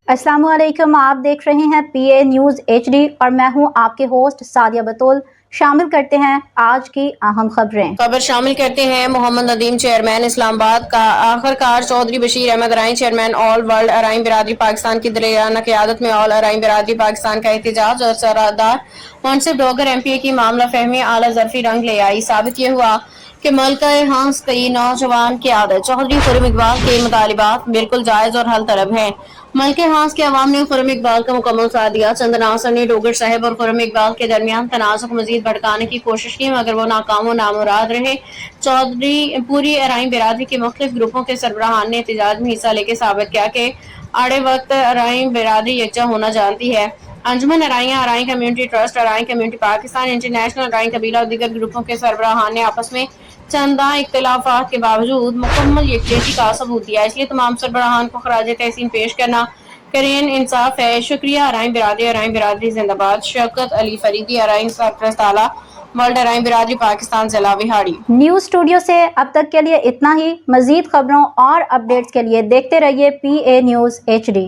अस्सलाम वालेकुम, आप देख रहे हैं PA न्यूज़ HD और मैं हूं आपके होस्ट सादिया बतूल। शामिल करते हैं आज की अहम खबर शामिल करते हैं। मोहम्मद नदीम चेयरमैन इस्लामाबाद का आखिरकार Chaudhry Bashir Ahmed Arain chairman all world Arain Biradari Pakistan की दलेराना क़यादत में ऑल अराइन बिरादरी पाकिस्तान का एहतजाज और सरदार मुंसिफ डोगर MPA की मामला फहमी आला ज़रफ़ी रंग ले आई। साबित ये हुआ कि मलका हंस की नौजवान क़यादत चौधरी खुर्रम इकबाल के मुतालिबात बिल्कुल जायज़ और हल तलब हैं। मलके हांस के अवाम ने खुर्रम इकबाल का मुकम्मल साथ दिया। चंद नासर ने डोगर साहब और खुर्रम इकबाल के दरमियान तनाज़ुर को मजीद भड़काने की कोशिश की, मगर वो नाकाम व नामुराद रहे। चौधरी पूरी अराइन बिरादरी के मुख्तलिफ ग्रुपों के सरबराहान ने एहतजाज में हिस्सा लेकर साबित किया कि आड़े वक्त अराइन बिरादरी यकजा होना जानती है। Anjuman Araiyan, Arain community trust, Arain community Pakistan, international Arain कबीला और दीगर ग्रुपों के सरबराहान ने आपस में चंदा इख्तिलाफात के बावजूद मुकम्मल यकजहती का सबूत दिया। इसलिए तमाम सरबराहान को खराज तहसीन पेश करना करीन इंसाफ है। शुक्रिया। अराइन बिरादरी जिंदाबाद। शौकत अली फरीदी, अराइन सरपरस्त आला वर्ल्ड अराइन बिरादरी पाकिस्तान, जिला बिहाड़ी। न्यूज़ स्टूडियो से अब तक के लिए इतना ही। मजीद खबरों और अपडेट्स के लिए देखते रहिए PA न्यूज़ HD।